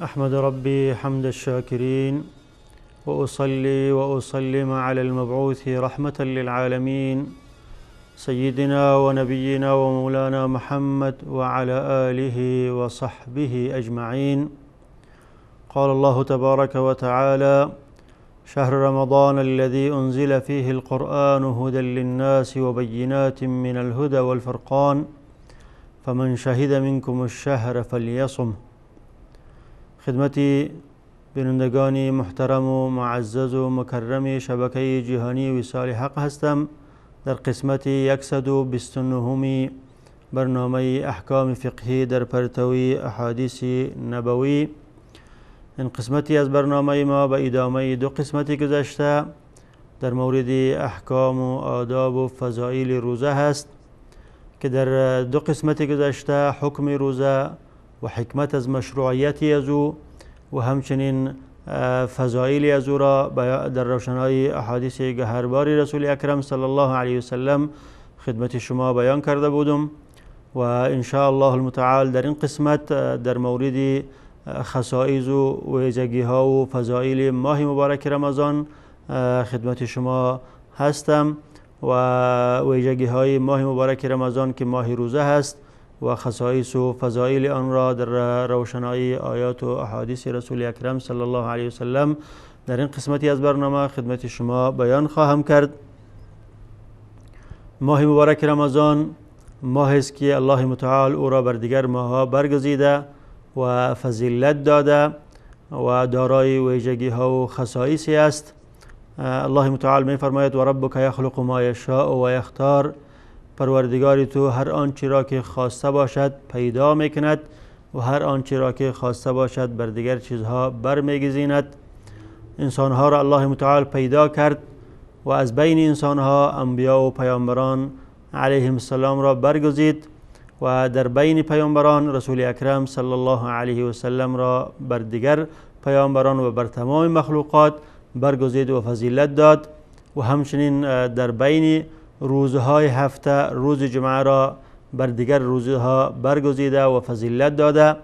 أحمد ربي حمد الشاكرين وأصلي وأسلم على المبعوث رحمة للعالمين سيدنا ونبينا ومولانا محمد وعلى آله وصحبه أجمعين. قال الله تبارك وتعالى: شهر رمضان الذي أنزل فيه القرآن هدى للناس وبينات من الهدى والفرقان فمن شهد منكم الشهر فليصم. خدمتی بینندگان محترم و معزز و مکرم شبکه جهانی وصال حق هستم. در قسمت 129 برنامه احکام فقهی در پرتوی احادیث نبوی. این قسمتی از برنامه ما به ادامه دو قسمتی گذشته در مورد احکام و آداب و فضائل روزه هست که در دو قسمت گذشته حکم روزه و حکمت از مشروعیتی از او و همچنین فضائل از او را در روشنای احادیث گهربار رسول اکرم صلی الله علیه وسلم خدمت شما بیان کرده بودم و ان شاء الله المتعال در این قسمت در مورد خصائص و ویژگی ها و فضائل ماه مبارک رمضان خدمت شما هستم و ویژگی های ماه مبارک رمضان که ماه روزه هست و خصائص و فضائل آن را در روشنایی آیات و احادیث رسول اکرم صلی الله علیه وسلم در این قسمتی از برنامه خدمت شما بیان خواهم کرد. ماه مبارک رمضان ماهی است که الله متعال او را بر دیگر ماه‌ها برگزیده و فضیلت داده و دارای ویژگی ها و خصائصی است. الله متعال می فرماید: و ربک یخلق ما یشاء و یختار. پروردگار تو هر آنچه را که خواسته باشد پیدا میکند و هر آنچه را که خواسته باشد بر دیگر چیزها برمیگزیند. انسانها را الله متعال پیدا کرد و از بین انسانها انبیا و پیامبران علیهم السلام را برگزید و در بین پیامبران رسول اکرم صلی الله علیه و سلم را بر دیگر پیامبران و بر تمام مخلوقات برگزید و فضیلت داد و همچنین در بین روزهای هفته روز جمعه را بر دیگر روزها برگزیده و فضیلت داده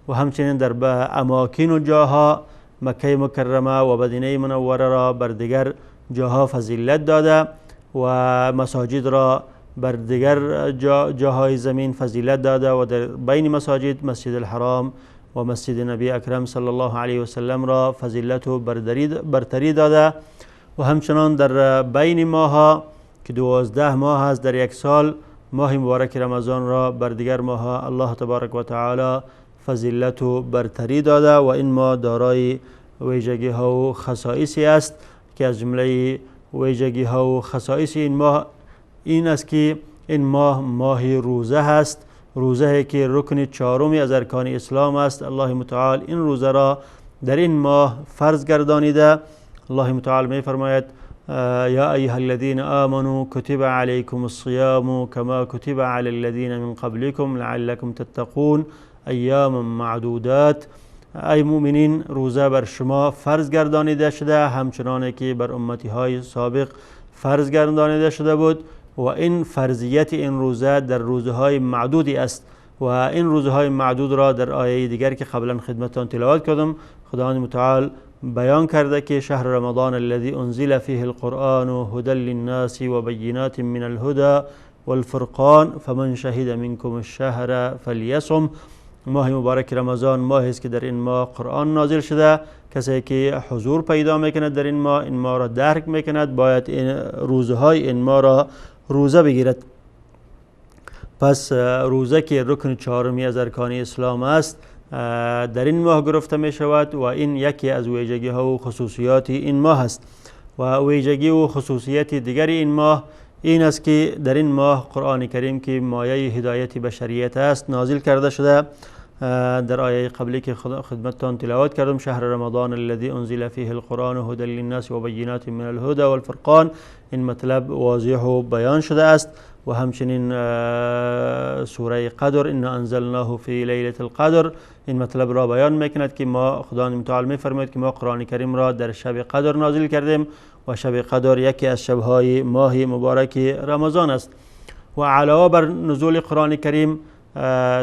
و همچنین در اماکن و جاها مکه مکرمه و مدینه منوره را بر دیگر جاها فضیلت داده و مساجد را بر دیگر جاهای زمین فضیلت داده و در بین مساجد مسجد الحرام و مسجد نبی اکرم صلی الله علیه و سلم را فضیلت و برتری داده و همچنان در بین ماها که 12 ماه است در یک سال ماه مبارک رمضان را بر دیگر ماه الله تبارک و تعالی فضیلت و برتری داده و این ماه دارای ویژگی ها و خصائصی است که از جمله ویژگی ها و خصائص این ماه این است که این ماه روزه است. روزه که رکن چهارم از ارکان اسلام است. الله متعال این روزه را در این ماه فرض گردانیده. الله متعال می فرماید: یا ایها الذین آمنوا کتب علیکم الصیام کما کتب علی الذین من قبلکم لعلکم تتقون ایاما معدودات. ای مؤمنین روزه بر شما فرض گردانیده شده همچنان که بر امتی های سابق فرض گردانیده شده بود و این فرضیت این روزه در روزهای معدودی است و این روزهای معدود را در آیه دیگر که قبلا خدمتتان تلاوت کردم خداوند متعال بیان کرده که شهر رمضان الذي انزل فيه القرآن هدى للناس وبينات من الهدى والفرقان فمن شهد منكم الشهر فليصم. ماه مبارک رمضان ماهی است که در این ماه قرآن نازل شده. کسی که حضور پیدا میکند در این ماه را درک میکند باید این روزهای این ماه را روزه بگیرد. پس روزه که رکن چهارمی از ارکان اسلام است در این ماه گرفته می شود و این یکی از ویژگی ها و خصوصیات این ماه است. و ویژگی و خصوصیت دیگر این ماه این است که در این ماه قرآن کریم که مایه هدایت بشریت است نازل کرده شده. در آیه قبلی که خدمتتان تلاوت کردم، شهر رمضان الذي انزل فيه القرآن هدى للناس و بینات من الهدى والفرقان، این مطلب واضح و بیان شده است. و همچنین سوره قدر انا انزلناه فی لیلة القدر، این مطلب را بیان میکند که ما، خدا متعال میفرماید که ما قرآن کریم را در شب قدر نازل کردیم و شب قدر یکی از شبهای ماه مبارک رمضان است. و علاوه بر نزول قرآن کریم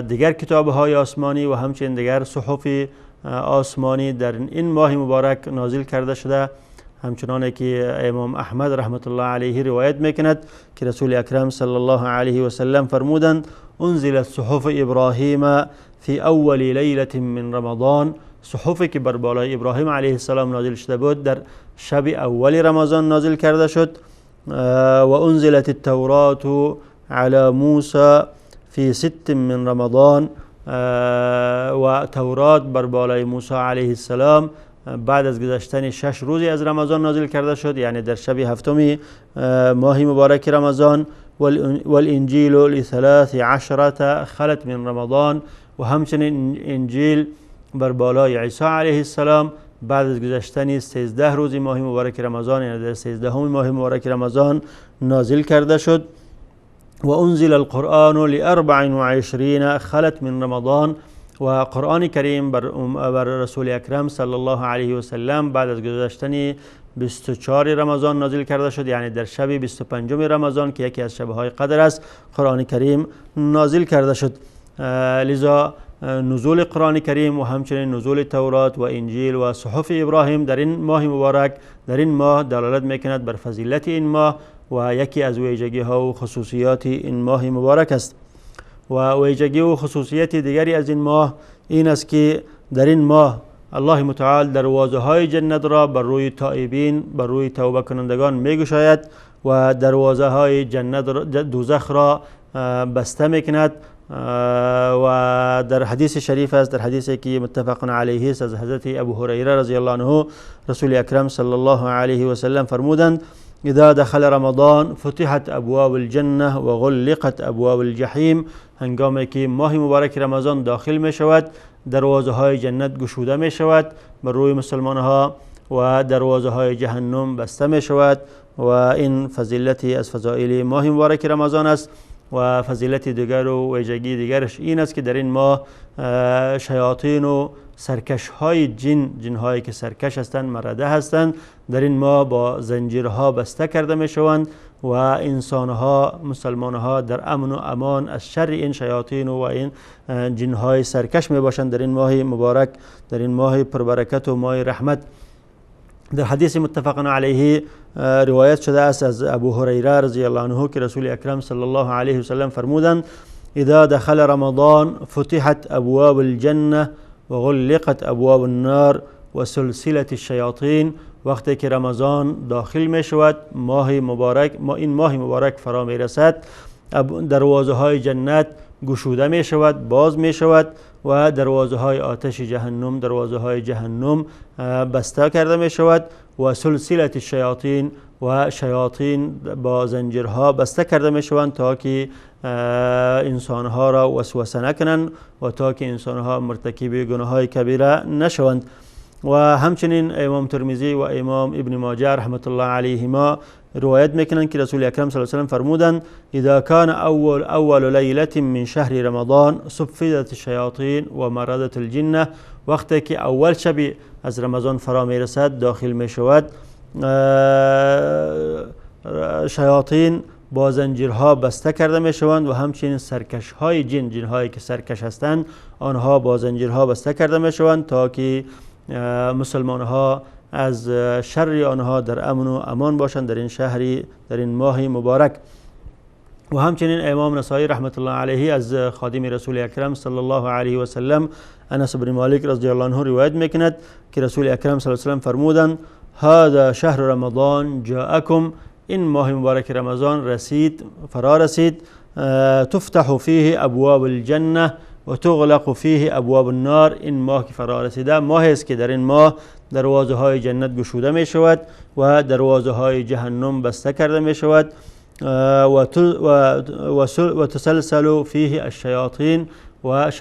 دیگر کتاب‌های آسمانی و همچنین دیگر صحف آسمانی در این ماه مبارک نازل کرده شده، همچنانه که امام احمد رحمت الله علیه روایت میکند که رسول اکرم صلی الله علیه و سلم فرمودند انزلت صحف ابراهیم فی اول لیلة من رمضان، صحفی که بر بالای ابراهیم علیه السلام نازل شده بود در شب اول رمضان نازل کرده شد. و انزلت التوراة على موسی فی 6 من رمضان، و تورات بر بالای موسی علیه السلام بعد از گذشتن 6 روزی از رمضان نازل کرده شد، یعنی در شب هفتم ماه مبارک رمضان. والانجیل ل13 خلت من رمضان، و همچنین انجیل بر بالای عیسی علیه السلام بعد از گذشتن 13 روز ماه مبارک رمضان، یعنی در 13 ماه مبارک رمضان نازل کرده شد. و انزل القرآن ل24 خلت من رمضان، و قرآن کریم بر رسول اکرم صلی الله علیه و سلم بعد از گذشتن 24 رمضان نازل کرده شد، یعنی در شب 25 رمضان که یکی از شبهای قدر است قرآن کریم نازل کرده شد. لذا نزول قرآن کریم و همچنین نزول تورات و انجیل و صحف ابراهیم در این ماه مبارک، در این ماه دلالت میکند بر فضیلت این ماه و یکی از ویژگی ها و خصوصیات این ماه مبارک است. و ویژگی و خصوصیت دیگری از این ماه این است که در این ماه الله متعال دروازه های جنت را بر روی تائبین، بر روی توبه کنندگان میگشاید و دروازه های جنت دوزخ را بسته میکند. و در حدیث شریف است، در حدیثی که متفق علیه است از حضرت ابو هریره رضی الله عنه، رسول اکرم صلی الله علیه و سلم فرمودند اذا دخل رمضان فتحت ابواب الجنه و غلقت ابواب الجحیم، هنگامی که ماه مبارک رمضان داخل می شود دروازه های جنت گشوده می شود بر روی مسلمان ها و دروازه های جهنم بسته می شود. و این فضیلتی از فضائل ماه مبارک رمضان است. و فضیلت دیگر و ویژگی دیگرش این است که در این ماه شیاطین و سرکش های جنهایی که سرکش هستند، مرده هستند، در این ماه با زنجیرها بسته کرده می شوند و انسانها، مسلمانها در امن و امان از شر این شیاطین و این جنهای سرکش می باشند در این ماه مبارک، در این ماه پربرکت و ماه رحمت. در حدیث متفق علیه روایت شده است از ابو هریره رضی الله عنه که رسول اکرم صلی الله علیه و سلم فرمودند اذا دخل رمضان فتحت ابواب الجنه و غلقت ابواب النار و سلسله الشیاطین، وقتی که رمضان داخل می شود، این ماه مبارک فرا می رسد، دروازه های جنت گشوده می شود، باز می شود و دروازه های آتش جهنم، دروازه های جهنم بسته کرده می شود و سلسله الشیاطین و شیاطین با زنجیرها بسته کرده می شوند تا که انسانها را وسوسه نکنند و تا که انسانها مرتکب گناه های کبیره نشوند. و همچنین امام ترمذی و امام ابن ماجه رحمت الله علیهما روایت میکنند که رسول اکرم صلی الله علیه و سلم فرمودند اذا كان اول لیله من شهر رمضان صفدت الشیاطین و مرضت الجنه، وقتی که اول شب از رمضان فرا میرسد، داخل میشود، شیاطین با زنجیرها بسته کرده میشوند و همچنین سرکش های جنهایی که سرکش هستند آنها با زنجیرها بسته کرده میشوند تا که مسلمان ها از شر آنها در امن و امان باشند در این شهری، در این ماه مبارک. و همچنین امام نسائی رحمت الله علیه از خادم رسول اکرم صلی الله علیه و سلم انس بن مالک رضی الله عنه روایت میکند که رسول اکرم صلی الله علیه و سلم فرمودند هذا شهر رمضان جاءکم، این ماه مبارک رمضان رسید، فرا رسید، تفتح فیه ابواب الجنه و تغلق فیه ابواب النار، این ماه که فرا رسیده ماهی است که در این ماه دروازه های جنت گشوده می شود و دروازه های جهنم بسته کرده می شود و تسلسل فیه الشیاطین و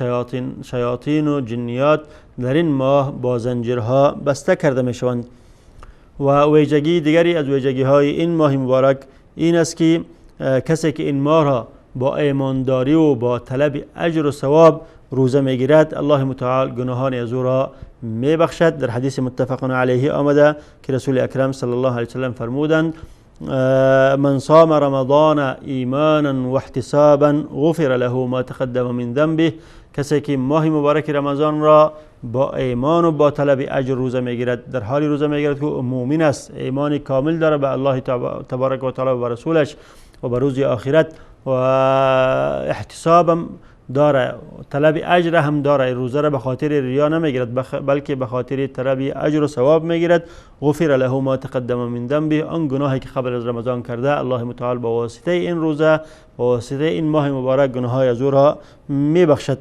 شیاطین و جنیات در این ماه با زنجیرها بسته کرده می شوند. و ویژگی دیگری از ویژگی های این ماه مبارک این است که کسی که این ماه را با ایمانداری و با طلب اجر و ثواب روزه میگیرد، الله متعال گناهان از او را میبخشد. در حدیث متفق علیه آمده که رسول اکرم صلی الله علیه وسلم فرمودند من صام رمضان ایمانا و احتسابا غفر له ما تقدم من ذنبه. کسی که ماه مبارک رمضان را با ایمان و با طلب اجر روزه میگیرد، در حالی روزه میگیرد که مؤمن است، ایمان کامل داره به الله تبارک و تعالی و رسولش و به روز آخرت، و احتساب داره، طلب اجر هم داره، روزه را به خاطر ریا نمیگیرد بلکه به خاطر طلب اجر و ثواب میگیرد. غفر له ما تقدم من ذنبه، آن گناهی که قبل از رمضان کرده الله متعال با واسطه این روزه، با واسطه این ماه مبارک گناههای از او را میبخشد.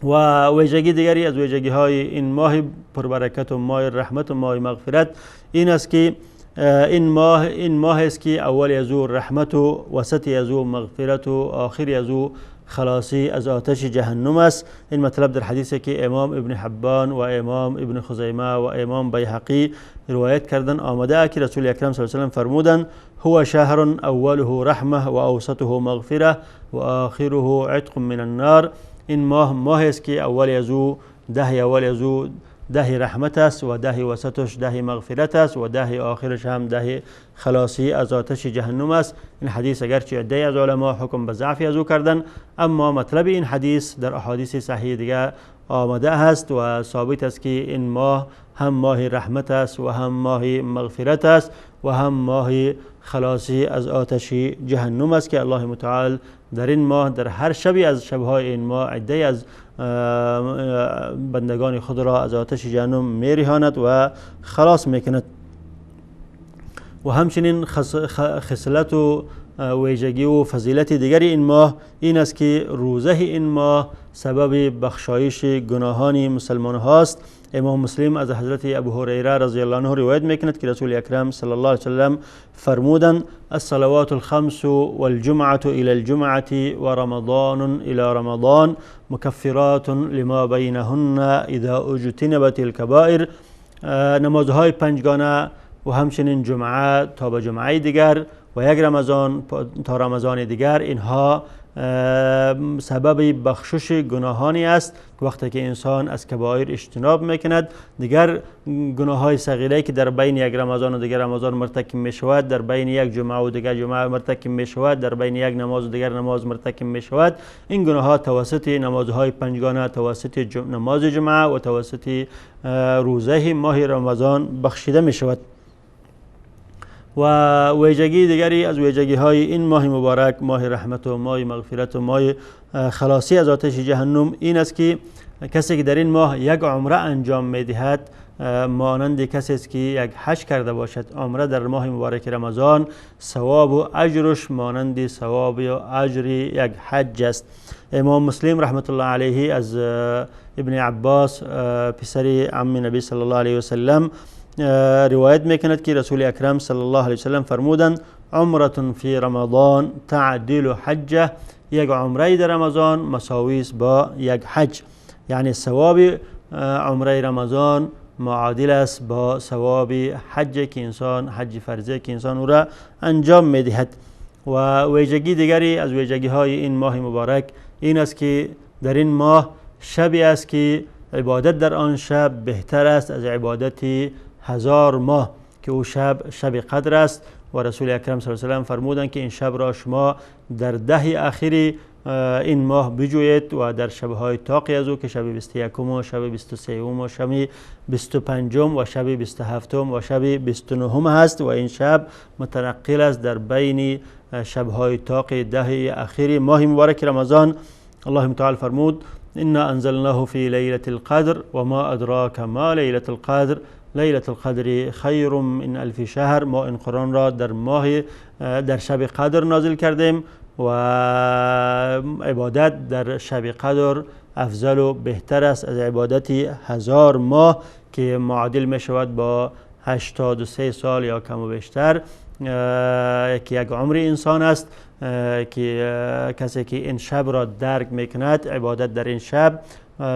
و ویژگی دیگری از ویژگی های این ماه پربرکت و ماه رحمت و ماه مغفرت این است که این ماه است که اولی از او رحمت و وسطی از او مغفرت و آخری از او خلاصی از آتش جهنم است. این مطلب در حدیثی که امام ابن حبان و امام ابن خزیمه و امام بیهقی روایت کردن آمده که رسول اکرم صلی الله علیه و سلم فرمودند هو شهر اوله رحمه و اوسطه مغفره و آخره عتق من النار. این ماه است که اول از او ده رحمت است و ده وسطش ده مغفرت است و ده آخرش هم ده خلاصی از آتش جهنم است. این حدیث اگرچه عده از علما حکم به ضعفی از او کردن، اما مطلب این حدیث در احادیث صحیح دیگه آمده است و ثابت است که این ماه هم ماه رحمت است و هم ماه مغفرت است و هم ماه خلاصی از آتش جهنم است که الله متعال در این ماه در هر شبی از شبهای این ماه عده از بندگان خود را از آتش جهنم میرهاند و خلاص میکند. و همچنین خصلت و ویژگی و فضیلت دیگری این ماه این است که روزه این ماه سبب بخشایش گناهان مسلمان هاست. امام مسلم از حضرت ابو هریره رضی الله عنه روایت میکند که رسول اکرم صلی الله علیه وسلم فرمودند الصلوات الخمس والجمعة الى الجمعة ورمضان الى رمضان مكفرات لما بينهن اذا اجتنبت الكبائر. نمازهای پنجگانه و همچنین جمعه تا به جمعه دیگر و یک رمضان تا رمضان دیگر اینها سبب بخشش گناهانی است که وقتی که انسان از کبایر اجتناب میکند دیگر گناههای صغیره که در بین یک رمضان و دیگر رمضان مرتکب میشود، در بین یک جمعه و دیگر جمعه مرتکب میشود، در بین یک نماز و دیگر نماز مرتکب میشود، این گناهها توسط نمازهای پنجگانه، توسط نماز جمعه و توسط روزه ماه رمضان بخشیده میشود. و ویژگی دیگری از ویژگی های این ماه مبارک، ماه رحمت و ماه مغفرت و ماه خلاصی از آتش جهنم این است که کسی که در این ماه یک عمره انجام میدهد مانند کسی است که یک حج کرده باشد. عمره در ماه مبارک رمضان ثواب و اجرش مانند ثواب و اجر یک حج است. امام مسلم رحمت الله علیه از ابن عباس پسر عم نبی صلی الله علیه و سلم روایت میکند که رسول اکرم صلی الله علیه وسلم فرمودند عمره فی رمضان تعدل حجه. یک عمره در رمضان مساوی است با یک حج، یعنی ثواب عمره رمضان معادل است با ثواب حج که انسان، حج فرضی که انسان او را انجام میدهد. و ویژگی دیگری از ویژگی های این ماه مبارک این است که در این ماه شبی است که عبادت در آن شب بهتر است از عبادت 1000 ماه که او شب قدر است. و رسول اکرم صلی الله علیه و سلم فرمودند که این شب را شما در 10 اخیر این ماه بجویید و در شبهای طاقی از او که شب 21 و شب 23 و شب 25 و شب 27 و شب 29 هست و این شب متنقل است در بین شبهای طاق 10 اخیر ماه مبارک رمضان. الله متعال فرمود انا انزلناه فی لیلة القدر و ما ادراک ما لیلة القدر لیلة القدر خیر من 1000 شهر. ما این قرآن را در شب قدر نازل کردیم و عبادت در شب قدر افضل و بهتر است از عبادت 1000 ماه که معادل می شود با 83 سال یا کم و بیشتر. که یک عمر انسان است، که کسی که این شب را درک میکند، عبادت در این شب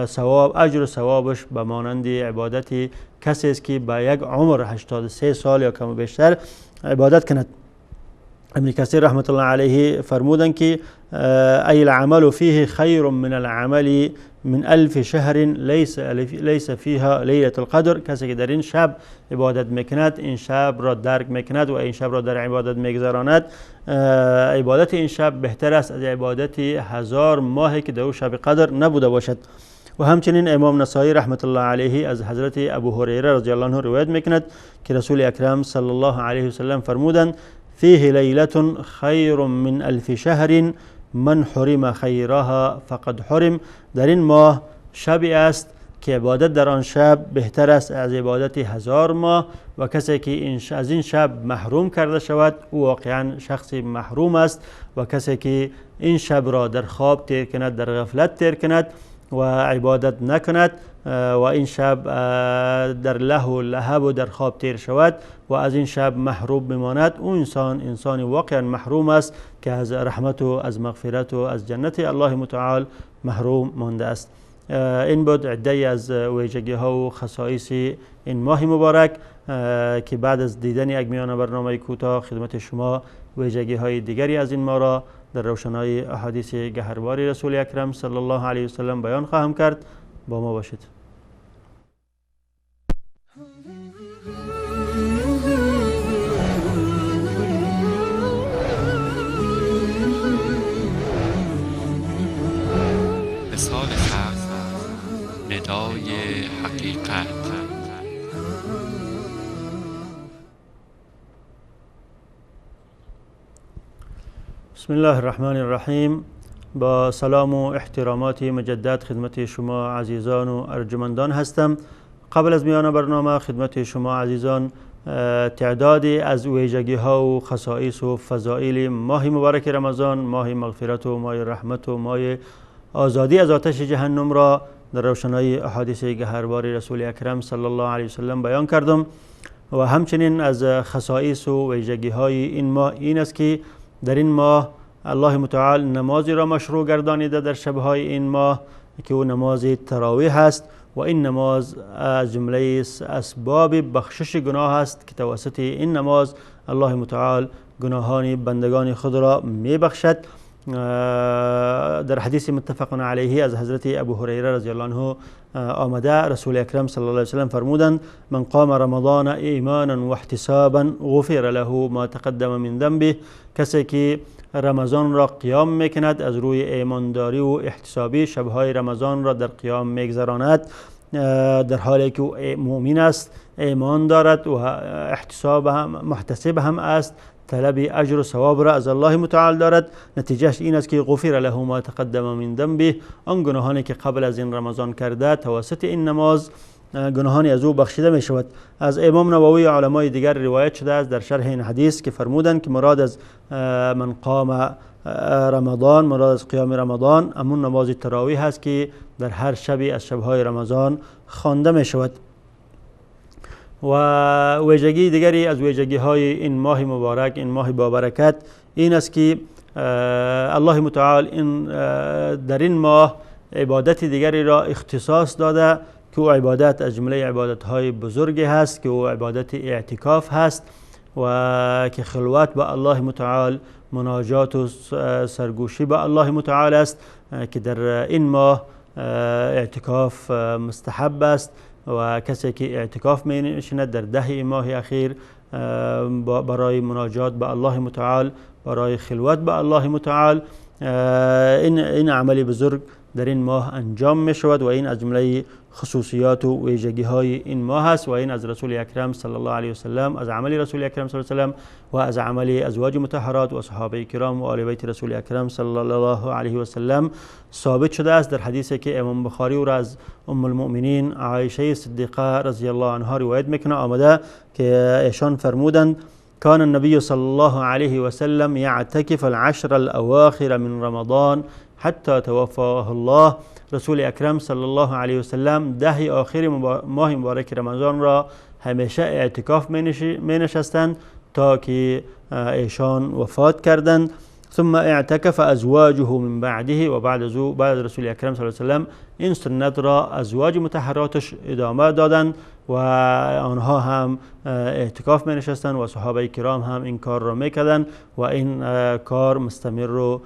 ثواب اجر و ثوابش به مانند عبادت کسی است که به یک عمر 83 سال یا کم و بیشتر عبادت کند. ابن کثیر رحمت الله علیه فرمودند که ای العمل فیه خیر من العمل من 1000 شهر لیس فیها لیلة القدر. کسی که در این شب عبادت میکند، این شب را درک میکند و این شب را در عبادت میگذراند، عبادت این شب بهتر است از عبادت 1000 ماهی که در او شب قدر نبوده باشد. و همچنین امام نسائی رحمت الله علیه از حضرت ابو هریره رضی الله عنه روایت میکند که رسول اکرم صلی الله علیه و سلم فرمودند فیه لیلة خیر من 1000 شهر من حرم خیرها فقد حرم. در این ماه شبی است که عبادت در آن شب بهتر است از عبادت 1000 ماه و کسی که از این شب محروم کرده شود او واقعا شخصی محروم است. و کسی که این شب را در خواب تیر کند، در غفلت تیر کند و عبادت نکند و این شب در لهو و لهب و در خواب تیر شود و از این شب محروم بماند، اون انسان واقعا محروم است که از رحمت و از مغفرت و از جنت الله متعال محروم مانده است. این بود عده از ویژگی ها و خصائص این ماه مبارک که بعد از دیدن یک میان برنامه کوتاه خدمت شما ویژگی های دیگری از این ماه را در روشنایی احادیث گهربار رسول اکرم صلی الله علیه و سلم بیان خواهم کرد. با ما باشید. مثال حق، ندای حقیقت. بسم الله الرحمن الرحیم. با سلام و احترامات مجدد خدمت شما عزیزان و ارجمندان هستم. قبل از میان برنامه خدمت شما عزیزان تعدادی از ویژگی ها و خصائص و فضائل ماه مبارک رمضان، ماه مغفرت و ماه رحمت و ماه آزادی از آتش جهنم را در روشنایی احادیث گهربار رسول اکرم صلی الله علیه وسلم بیان کردم. و همچنین از خصائص و ویژگی های این ماه این است که در این ماه الله متعال نمازی را مشروع گردانیده در شبهای این ماه که او نماز تراویح است و این نماز از جمله اسباب بخشش گناه است که توسط این نماز الله متعال گناهان بندگان خود را می بخشد. در حدیث متفق علیه از حضرت ابو هریره رضی الله عنه آمده رسول اکرم صلی الله علیه وسلم فرمودند من قام رمضان ایمانا و احتسابا غفر له ما تقدم من ذنبه. کسی که رمضان را قیام میکند از روی ایمانداری و احتسابی، شبهای رمضان را در قیام میگذراند در حالی که او مؤمن است، ایمان دارد و احتساب هم محتسب هم است، طلب اجر و ثواب را از الله متعال دارد، نتیجهش این است که غفر له ما تقدم من ذنبه، آن گناهانی که قبل از این رمضان کرده توسط این نماز گناهانی از او بخشیده می شود. از امام نووی علمای دیگر روایت شده است در شرح این حدیث که فرمودند که مراد از من قام رمضان، مراد از قیام رمضان همون نماز تراویح است که در هر شبی از شبهای رمضان خوانده می شود. و ویژگی دیگری از ویژگی های این ماه مبارک، این ماه با برکت این است که الله متعال در این ماه عبادت دیگری را اختصاص داده که او عبادت از جمله عبادت های بزرگی هست که او عبادت اعتکاف هست و که خلوت با الله متعال، مناجات و سرگوشی با الله متعال است که در این ماه اعتکاف مستحب است و کسی که اعتکاف می نشیند در 10 ماه اخیر برای مناجات با الله متعال، برای خلوت با الله متعال، این عملی بزرگ در این ماه انجام می شود و این از جمله خصوصیات و ویژگی های این ماه است و این از رسول اکرم صلی الله علیه وسلم، از عمل رسول اکرم صلی الله علیه وسلم و از عمل ازواج مطهرات و صحابه کرام و آل بیت رسول اکرم صلی الله علیه وسلم ثابت شده است. در حدیثی که امام بخاری او را از ام المؤمنین عایشه صدیقه رضی الله عنها روایت میکنه آمده که ایشان فرمودند كان النبي صلى الله عليه وسلم يعتكف العشر الأواخر من رمضان حتى توفاه الله. رسول اکرم صلی الله علیه وسلم 10 آخر ماه مبارک رمضان را همیشه اعتکاف می نشستند تا که ایشان وفات کردند. ثم اعتکف ازواجه من بعده و بعد رسول اکرم صلی الله علیه و سلم این سنت را ازواج مطهراتش ادامه دادند و آنها هم اعتکاف می نشستند و صحابه کرام هم این کار را میکردند و این کار مستمر رو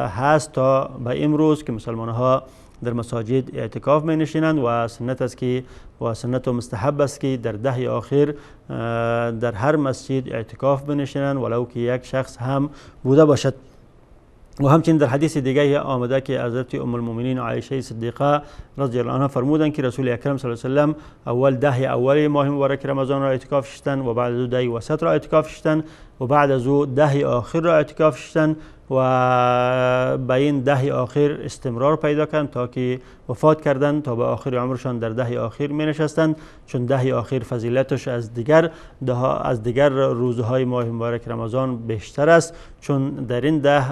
هست تا به امروز که مسلمان ها در مساجد اعتکاف می نشینند و سنت است که و سنت و مستحب است که در دهه آخر در هر مسجد اعتکاف بنشینند ولو که یک شخص هم بوده باشد. و همچنین در حدیث دیگه آمده که حضرت ام المؤمنین عایشه صدیقه رضی الله عنها فرمودند که رسول اکرم صلی الله علیه و سلم اول دهه اول ماه مبارک رمضان را اعتکاف شدند و بعد از او دهه وسط را اعتکاف شدند و بعد از او دهه آخر را اعتکاف شدند و به این دهه آخر استمرار پیدا کردند تا که وفات کردند تا به آخر عمرشان در دهه آخر می نشستند، چون دهه آخر فضیلتش از دیگر روزهای ماه مبارک رمضان بیشتر است، چون در این ده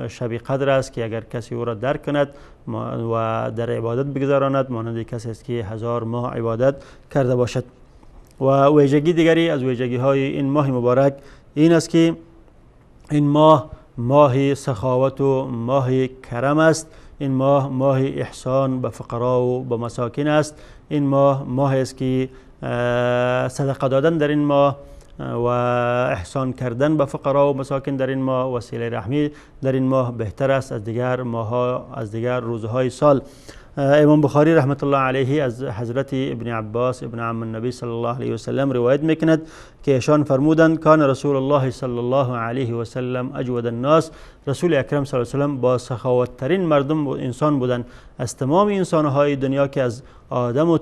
شب قدر است که اگر کسی او را درک کند و در عبادت بگذراند مانند کسی است که 1000 ماه عبادت کرده باشد. و ویژگی دیگری از ویژگی های این ماه مبارک این است که این ماه سخاوت و ماه کرم است. این ماه احسان به فقرا و به مساکین است. این ماه است که صدقه دادن در این ماه و احسان کردن به فقرا و مساکین در این ماه و صله رحمی در این ماه بهتر است از دیگر روزهای سال. امام بخاری رحمت الله علیه از حضرت ابن عباس ابن عم النبی صلی الله علیه و سلم روایت میکند که ایشان فرمودند کان رسول الله صلی الله علیه و سلم اجود الناس. رسول اکرم صلی الله علیه و سلم با سخاوت ترین مردم انسان بودند از تمام انسانهای دنیا که از آدم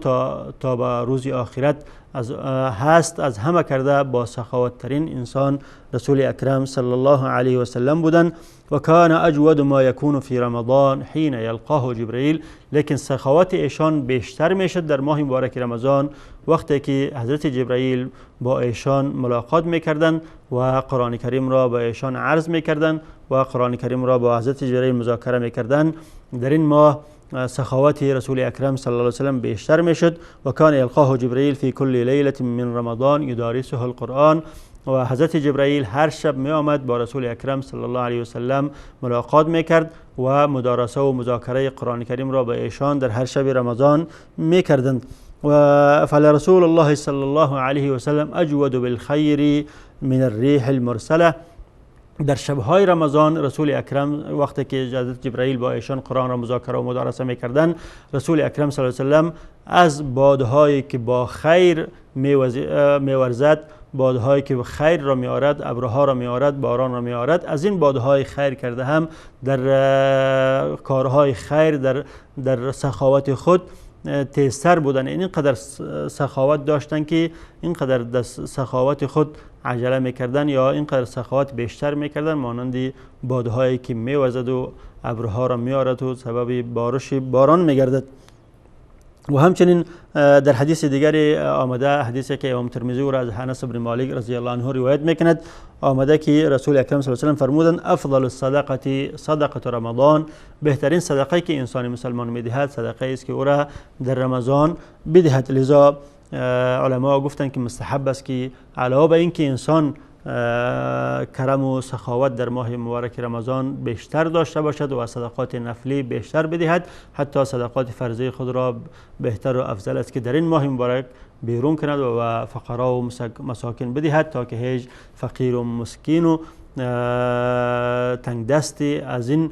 تا به روز آخرت از همه کرده با سخاوت ترین انسان رسول اکرم صلی الله علیه و سلم بودند. و کان اجود ما یکون فی رمضان حین یلقاه جبرئیل. لیکن سخاوت ایشان بیشتر میشد در ماه مبارک رمضان وقتی که حضرت جبرئیل با ایشان ملاقات میکردند و قرآن کریم را با ایشان عرض میکردند و قرآن کریم را با حضرت جبرئیل مذاکره میکردند. در این ماه سخاوت رسول اکرم صلی الله علیه و سلم بیشتر میشد. و کان یلقاه جبرئیل فی کل لیلة من رمضان یدارسه القرآن. و حضرت جبرئیل هر شب می آمد با رسول اکرم صلی الله علیه و سلم ملاقات میکرد و مدارسه و مذاکره قرآن کریم را به ایشان در هر شب رمضان میکردند. و فلرسول الله صلی الله علیه و سلم اجود بالخیر من الریح المرسله. در شبهای رمضان رسول اکرم وقتی که حضرت جبرئیل با ایشان قرآن را مذاکره و مدارسه میکردند رسول اکرم صلی الله علیه و سلم از بادهایی که با خیر میورزد، بادهایی که خیر را میآورد، ابرها را میآورد، باران را میآورد، از این بادهای خیر کرده هم در کارهای خیر در سخاوت خود تیزتر بودن. اینقدر سخاوت داشتن که اینقدر در سخاوت خود عجله میکردن یا اینقدر سخاوت بیشتر میکردن مانند بادهایی که میوزد و ابرها را میآورد و سبب باران میگردد. و همچنین در حدیث دیگری آمده، حدیثی که امام ترمذی را از انس بن مالک رضی الله عنه روایت میکند، آمده که رسول اکرم صلی الله علیه و سلم فرمودند افضل الصدقه صدقه رمضان. بهترین صدقه که انسان مسلمان میدهد صدقه است که او را در رمضان بدهد. لذا علما گفتند که مستحب است که علاوه بر اینکه انسان کرم و سخاوت در ماه مبارک رمضان بیشتر داشته باشد و صدقات نفلی بیشتر بدهد، حتی صدقات فرضی خود را بهتر و افضل است که در این ماه مبارک بیرون کند و فقرا و مساکین بدهد تا که هیچ فقیر و مسکین و تنگ دستی از این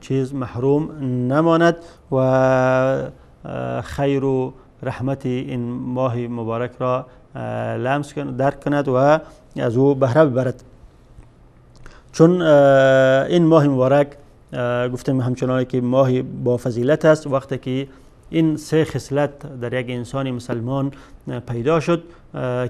چیز محروم نماند و خیر و رحمت این ماه مبارک را لمس کند، درک کند و از او بهره ببرد. چون این ماه مبارک گفتم همچنان که ماه با فضیلت است، وقتی که این سه خصلت در یک انسان مسلمان پیدا شد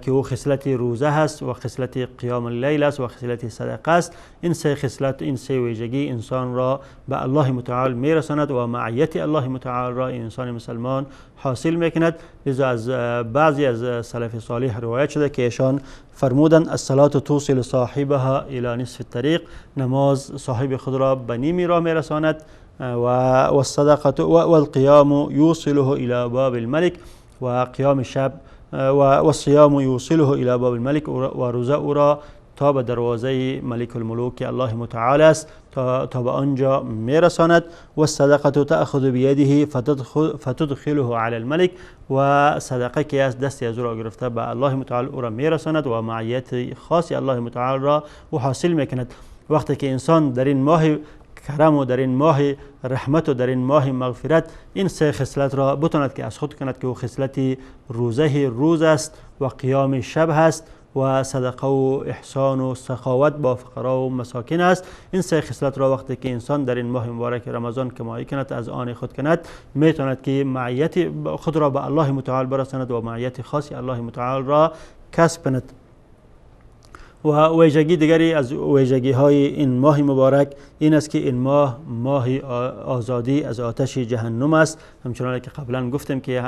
که او خصلت روزه هست و خصلت قیام اللیل است و خصلت صدقه است، این سه خصلت، این سه ویژگی انسان را به الله متعال میرساند و معیت الله متعال را انسان مسلمان حاصل میکند. لذا از بعضی از سلف صالح روایت شده که ایشان فرمودند الصلاة توصل صاحبها الى نصف الطریق. نماز صاحب خود را به نیمی راه میرساند و الصدقه والقیام یوصله الى باب الملک. و قیام شب و الصیام یوصله الی باب الملک، و روزه او را تا به دروازه ملک الملوک که الله متعال است تا به آنجا میرساند. و الصدقه تأخذ بیده فتدخله علی الملک، و صدقه که از دستی از او را گرفته به الله متعال او را میرساند و معیت خاصی الله متعال را او حاصل میکند. وقتی که انسان در این ماه کرم و در این ماه رحمت و در این ماه مغفرت این سه خصلت را بتواند که از خود کند که او خصلت روزه روز است و قیام شب است و صدقه و احسان و سخاوت با فقرا و مساکین است، این سه خصلت را وقتی که انسان در این ماه مبارک رمضان کمایی کند، از آن خود کند، میتواند که معیت خود را به الله متعال برساند و معیت خاصی الله متعال را کسب کند. و ویژگی دیگری از ویژگی های این ماه مبارک این است که این ماه آزادی از آتش جهنم است. همچنان که قبلا گفتیم که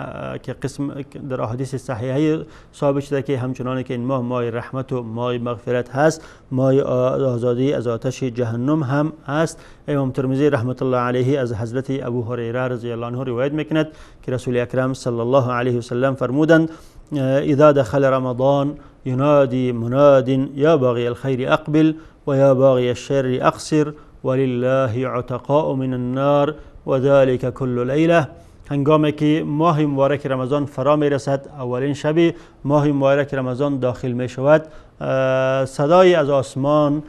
قسم در احادیث صحیحه ثابت شده که همچنان که این ماه رحمت و ماه مغفرت هست، ماه آزادی از آتش جهنم هم است. امام ترمذی رحمت الله علیه از حضرت ابو هریره رضی الله عنه روایت میکند که رسول اکرم صلی الله علیه و سلم فرمودند: اذا دخل رمضان ينادي مناد يا باغي الخير أقبل ويا باغي الشر أقصر ولله عتقاء من النار وذلك كل ليلة. هنگامی که ماه مبارک رمضان فرا می رسد، اولین شب ماه مبارک رمضان داخل می شود، صدای از آسمان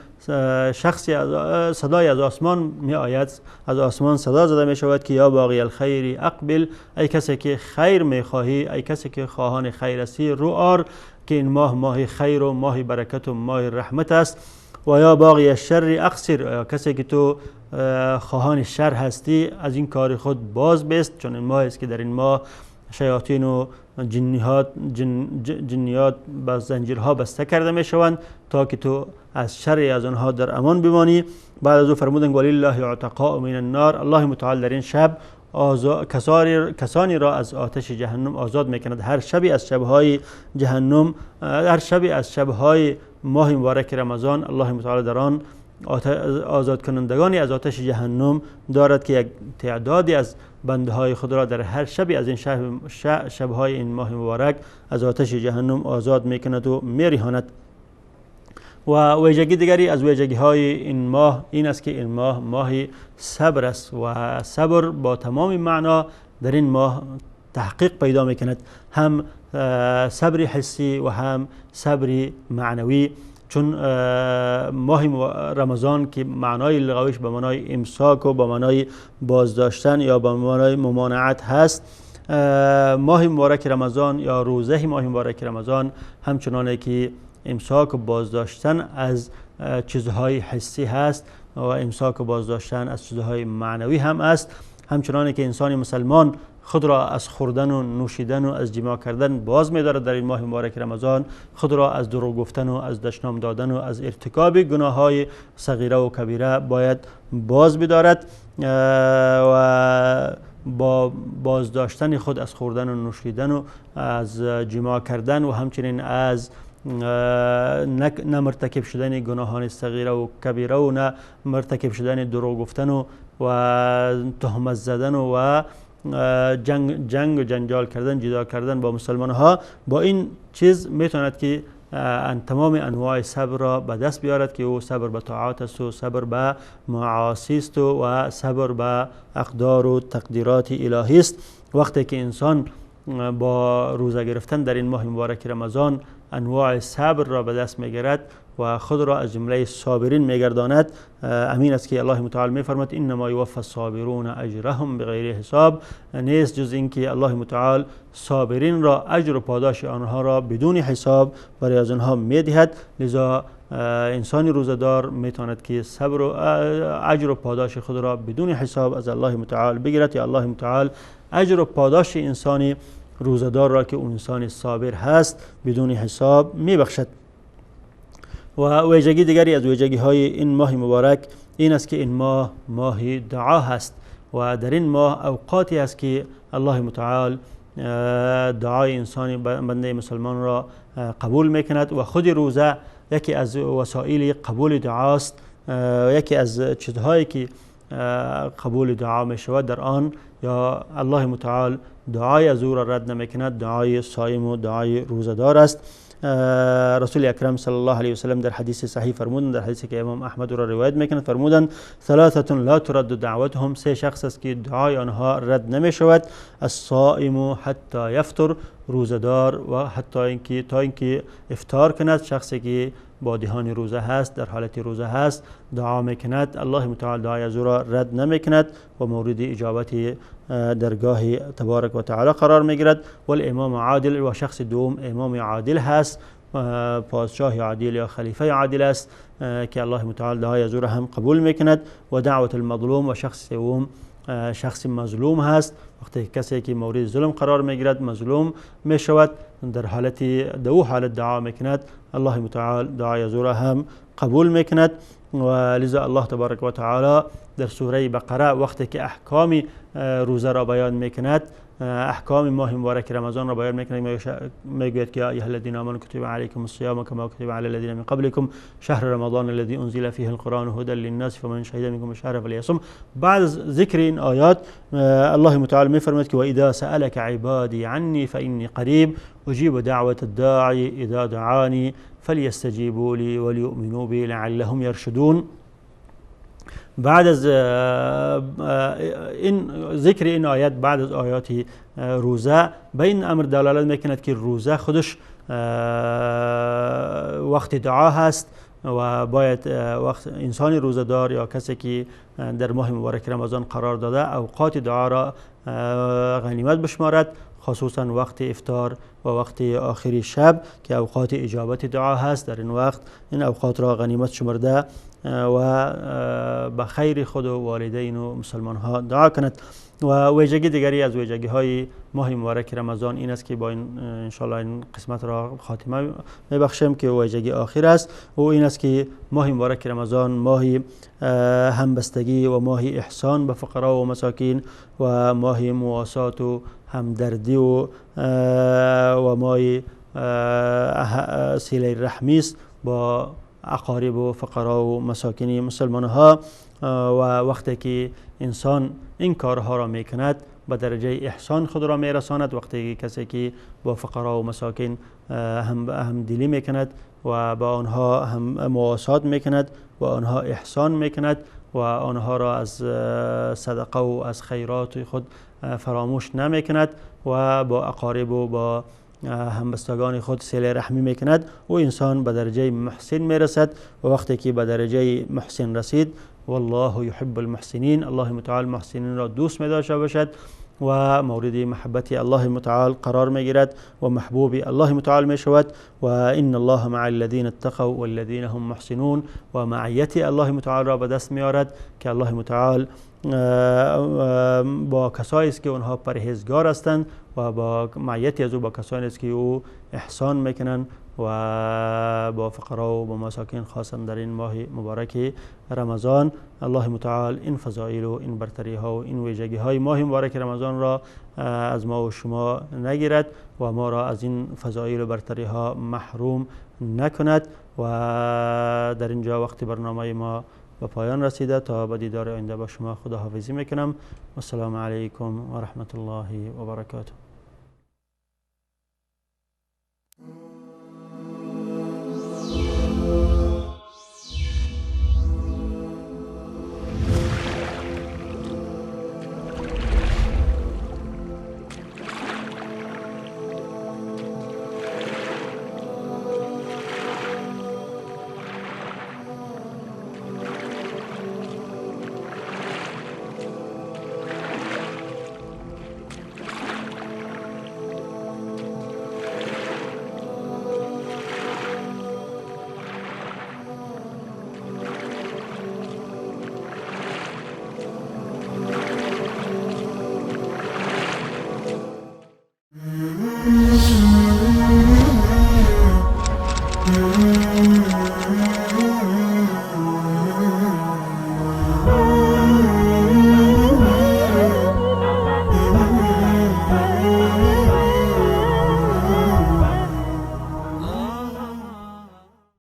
صدای از آسمان می آید، از آسمان صدا زده می شود که یا باغی الخیر اقبل، ای کسی که خیر می خواهی، ای کسی که خواهان خیر هستی، رو آر که این ماه خیر و ماه برکت و ماه رحمت است. و یا باغی الشر اقصر، کسی که تو خواهان شر هستی از این کار خود باز بست، چون این ماه است که در این ماه شیاطین و جنیات با زنجیرها بسته کرده می شوند تا که تو از شر از آنها در امان بمانی. بعد از او فرمودند ولله عتقاء من النار، الله متعال در این شب کسانی را از آتش جهنم آزاد میکند. هر شبی از شبهای جهنم، هر شبی از شبهای ماه مبارک رمضان الله متعال در آن آزاد کنندگانی از آتش جهنم دارد که یک تعدادی از بنده های خود را در هر شبی از این شبهای این ماه مبارک از آتش جهنم آزاد میکند و میرهاند. و ویژگی دیگری از ویژگی های این ماه این است که این ماه صبر است و صبر با تمام معنا در این ماه تحقیق پیدا میکند، هم صبر حسی و هم صبر معنوی. چون ماه رمضان که معنای لغویش به معنای امساک و به معنای بازداشتن یا به معنای ممانعت هست، ماه مبارک رمضان یا روزه ماه مبارک رمضان همچنانه که امساک و بازداشتن از چیزهای حسی هست و امساک و بازداشتن از چیزهای معنوی هم است. همچنانه که انسان مسلمان خود را از خوردن و نوشیدن و از جماع کردن باز می‌دارد در این ماه مبارک رمضان، خود را از دروغ گفتن و از دشنام دادن و از ارتکاب گناه‌های صغیره و کبیره باید باز بدارد و با بازداشتن خود از خوردن و نوشیدن و از جماع کردن و همچنین از نه مرتکب شدن گناهان صغیره و کبیره و نه مرتکب شدن دروغ گفتن و تهمت زدن و جنگ و جنجال کردن، جدا کردن با مسلمان ها، با این چیز میتواند که تمام انواع صبر را به دست بیارد که او صبر به طاعات است و صبر به معاصی است و صبر به اقدار و تقدیرات الهی است. وقتی که انسان با روزه گرفتن در این ماه مبارک رمضان انواع صبر را به دست میگیرد و خود را از جمله صابرین میگرداند، امین است که الله متعال میفرماید انما یوفی الصابرون اجرهم بغیر حساب، نیست جز اینکه الله متعال صابرین را اجر و پاداش آنها را بدون حساب برای از آنها میدهد. لذا انسان روزدار میتواند که صبر و اجر و پاداش خود را بدون حساب از الله متعال بگیرد یا الله متعال اجر و پاداش انسانی روزدار را که اون انسان صابر هست بدون حساب میبخشد. و ویژگی دیگری از ویژگی های این ماه مبارک این است که این ماه دعا هست و در این ماه اوقاتی است که الله متعال دعای انسان بنده مسلمان را قبول میکند و خود روزه یکی از وسایل قبول دعاست. یکی از چیزهایی که قبول دعا می شود در آن یا الله متعال دعای از او را رد نمیکند دعای صائم و دعای روزدار است. رسول اکرم صلی الله علیه و سلم در حدیث صحیح فرمودند، در حدیثی که امام احمد را روایت میکنند، فرمودند ثلاثه لا ترد دعوتهم، سه شخص است که دعای آنها رد نمی شود، الصائم حتی یفطر، روزدار و حتی اینکه تا اینکه افطار کند، شخصی که با دهان روزه هست، در حالت روزه هست، دعا میکند، الله متعال دعای از او را رد نمیکند و مورد اجابت درگاه تبارک و تعالی قرار میگیرد. و الامام عادل، و شخص دوم امام عادل هست، پادشاه عادل یا خلیفه عادل است که الله متعال دعای از او را هم قبول میکند. و دعوت المظلوم، و شخص سوم شخص مظلوم هست، وقتی کسی که مورد ظلم قرار میگیرد مظلوم میشود، در حالت دو حالت دعا میکند، الله متعال دعای از او را هم قبول میکند. و لذا الله تبارک و تعالی در سوره بقره وقتی که احکام روزه را بیان میکند، احکام ماه مبارک رمضان را بیان میکند، میگوید که یا ایها الذین آمنوا کتب علیکم الصیام کما کتب علی الذین من قبلکم شهر رمضان الذی انزل فیه القرآن هدی للناس فمن شهد منکم الشهر فلیصم. بعد از ذکر این آیات الله متعال میفرماید که و اذا سألك عبادی عنی فانی قریب اجیب دعوت الداعی اذا دعانی فلیستجیبوا لی ولیؤمنوا بی لعلهم یرشدون. بعد از این ذکر این آیات، بعد از آیات روزه، به این امر دلالت میکند که روزه خودش وقت دعا هست و باید وقت انسان روزدار یا کسی که در ماه مبارک رمضان قرار داده اوقات دعا را غنیمت بشمارد، خصوصا وقت افطار و وقت آخری شب که اوقات اجابت دعا هست. در این وقت این اوقات را غنیمت شمرده و به خیر خود و والدین و مسلمان ها دعا کند. و ویژگی دیگری از ویژگی های ماه مبارک رمضان این است که با این انشاءالله این قسمت را خاتمه میبخشیم که ویژگی آخر است، و این است که ماه مبارک رمضان ماه همبستگی و ماه احسان به فقرا و مساکین و ماه مواسات و همدردی و ماه صله رحمی است با اقارب و فقرا و مساکین مسلمان ها. و وقتی که انسان این کارها را میکند به درجه احسان خود را میرساند، وقتی کسی که با فقرا و مساکین هم دلی میکند و با آنها هم مواسات میکند و آنها احسان میکند و آنها را از صدقه و از خیرات خود فراموش نمیکند و با اقارب و با همبستگان خود صله رحمی میکند و انسان به درجه محسن میرسد. و وقتی که به درجه محسن رسید، والله يحب المحسنین، الله متعال محسنین را دوست می‌داشته باشد و مورد محبت الله متعال قرار میگیرد و محبوب الله متعال میشود. و ان الله مع الذين اتقوا والذين هم محسنون، و معیت الله متعال را به دست میارد که الله متعال با کسایی است که اونها پرهیزگار هستند و با معیت از او با کسانی است که او احسان میکنند و با فقرا و با مساکین خاصا در این ماه مبارک رمضان. الله متعال این فضائل و این برتری ها و این ویژگی های ماه مبارک رمضان را از ما و شما نگیرد و ما را از این فضائل و برتری ها محروم نکند. و در اینجا وقتی برنامه ما به پایان رسیده، تا به دیدار آینده با شما خداحافظی میکنم. السلام علیکم و رحمت الله و برکاته.